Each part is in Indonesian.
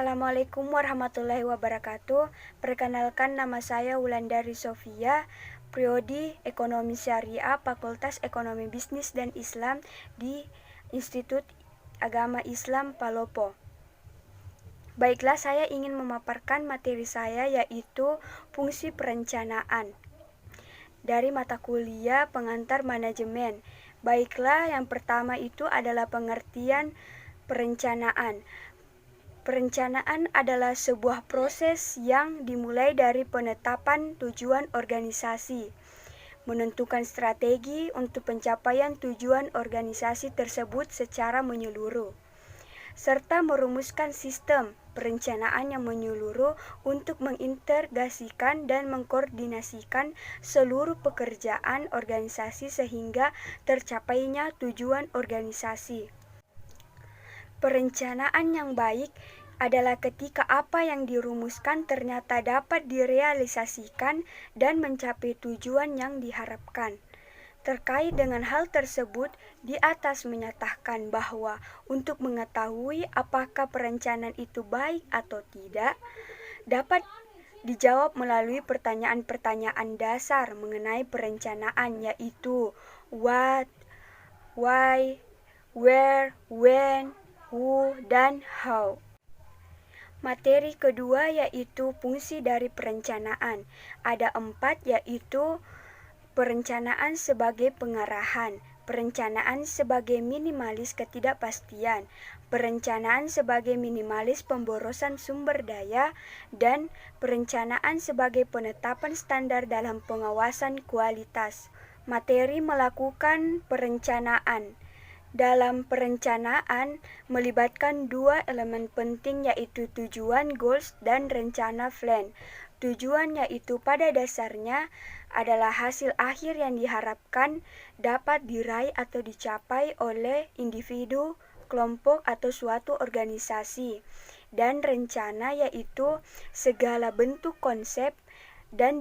Assalamualaikum warahmatullahi wabarakatuh. Perkenalkan, nama saya Wulandari Sofia, Prodi Ekonomi Syariah, Fakultas Ekonomi Bisnis dan Islam di Institut Agama Islam Palopo. Baiklah, saya ingin memaparkan materi saya, yaitu fungsi perencanaan dari mata kuliah pengantar manajemen. Baiklah, yang pertama itu adalah pengertian perencanaan. Perencanaan adalah sebuah proses yang dimulai dari penetapan tujuan organisasi, menentukan strategi untuk pencapaian tujuan organisasi tersebut secara menyeluruh, serta merumuskan sistem perencanaan yang menyeluruh untuk mengintegrasikan dan mengkoordinasikan seluruh pekerjaan organisasi sehingga tercapainya tujuan organisasi. Perencanaan yang baik adalah ketika apa yang dirumuskan ternyata dapat direalisasikan dan mencapai tujuan yang diharapkan. Terkait dengan hal tersebut, di atas menyatakan bahwa untuk mengetahui apakah perencanaan itu baik atau tidak, dapat dijawab melalui pertanyaan-pertanyaan dasar mengenai perencanaan, yaitu what, why, where, when, who, dan how. Materi kedua yaitu fungsi dari perencanaan. Ada 4, yaitu perencanaan sebagai pengarahan, perencanaan sebagai minimalis ketidakpastian, perencanaan sebagai minimalis pemborosan sumber daya, dan perencanaan sebagai penetapan standar dalam pengawasan kualitas. Materi melakukan perencanaan. Dalam perencanaan melibatkan 2 elemen penting, yaitu tujuan goals dan rencana plan. Tujuan yaitu pada dasarnya adalah hasil akhir yang diharapkan dapat diraih atau dicapai oleh individu, kelompok, atau suatu organisasi. Dan rencana yaitu segala bentuk konsep dan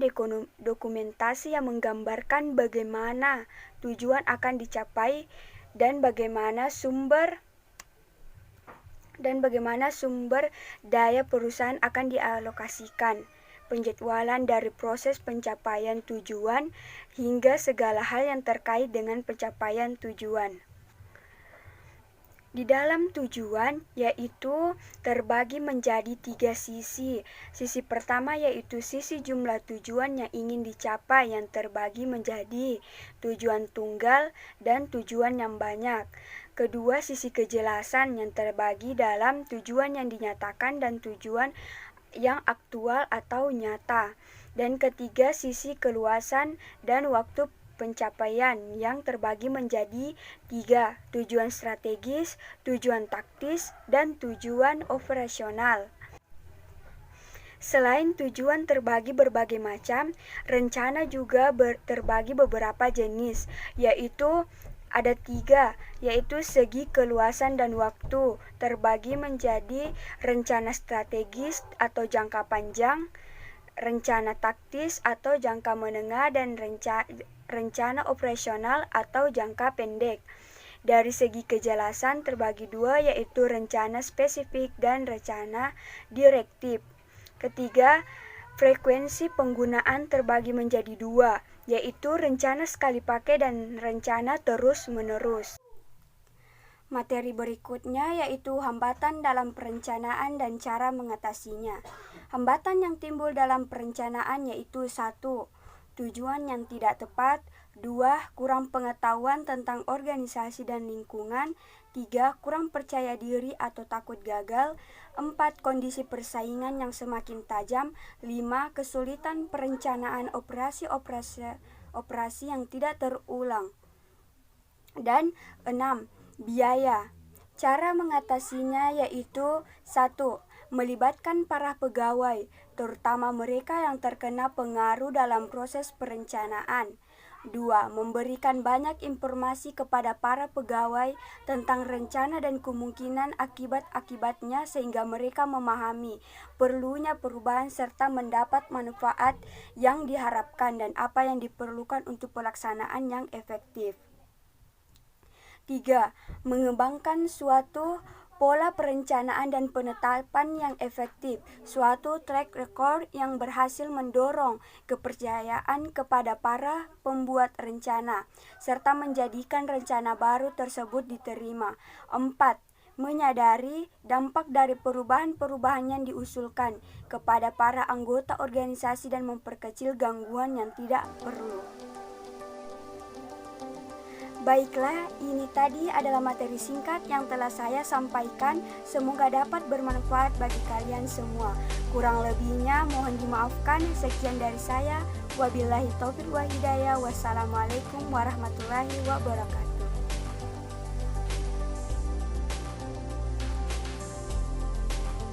dokumentasi yang menggambarkan bagaimana tujuan akan dicapai dan bagaimana sumber daya perusahaan akan dialokasikan, penjadwalan dari proses pencapaian tujuan hingga segala hal yang terkait dengan pencapaian tujuan. Di dalam tujuan yaitu terbagi menjadi 3 sisi. Sisi pertama yaitu sisi jumlah tujuan yang ingin dicapai yang terbagi menjadi tujuan tunggal dan tujuan yang banyak. Kedua, sisi kejelasan yang terbagi dalam tujuan yang dinyatakan dan tujuan yang aktual atau nyata. Dan ketiga, sisi keluasan dan waktu pencapaian yang terbagi menjadi 3, tujuan strategis, tujuan taktis, dan tujuan operasional. Selain tujuan terbagi berbagai macam, rencana juga terbagi beberapa jenis, yaitu ada 3, yaitu segi keluasan dan waktu, terbagi menjadi rencana strategis atau jangka panjang, rencana taktis atau jangka menengah, dan rencana operasional atau jangka pendek. Dari segi kejelasan terbagi 2, yaitu rencana spesifik dan rencana direktif. Ketiga, frekuensi penggunaan terbagi menjadi 2, yaitu rencana sekali pakai dan rencana terus-menerus. Materi berikutnya yaitu hambatan dalam perencanaan dan cara mengatasinya. Hambatan yang timbul dalam perencanaan yaitu 1, tujuan yang tidak tepat, 2, kurang pengetahuan tentang organisasi dan lingkungan, 3, kurang percaya diri atau takut gagal, 4, kondisi persaingan yang semakin tajam, 5, kesulitan perencanaan operasi yang tidak terulang, dan 6, biaya. Cara mengatasinya yaitu 1, melibatkan para pegawai, terutama mereka yang terkena pengaruh dalam proses perencanaan. 2, memberikan banyak informasi kepada para pegawai tentang rencana dan kemungkinan akibat-akibatnya sehingga mereka memahami perlunya perubahan serta mendapat manfaat yang diharapkan dan apa yang diperlukan untuk pelaksanaan yang efektif. 3, mengembangkan suatu pola perencanaan dan penetapan yang efektif, suatu track record yang berhasil mendorong kepercayaan kepada para pembuat rencana, serta menjadikan rencana baru tersebut diterima. 4. Menyadari dampak dari perubahan-perubahan yang diusulkan kepada para anggota organisasi dan memperkecil gangguan yang tidak perlu. Baiklah, ini tadi adalah materi singkat yang telah saya sampaikan. Semoga dapat bermanfaat bagi kalian semua. Kurang lebihnya mohon dimaafkan. Sekian dari saya. Wabillahi taufiq wa hidayah. Wassalamualaikum warahmatullahi wabarakatuh.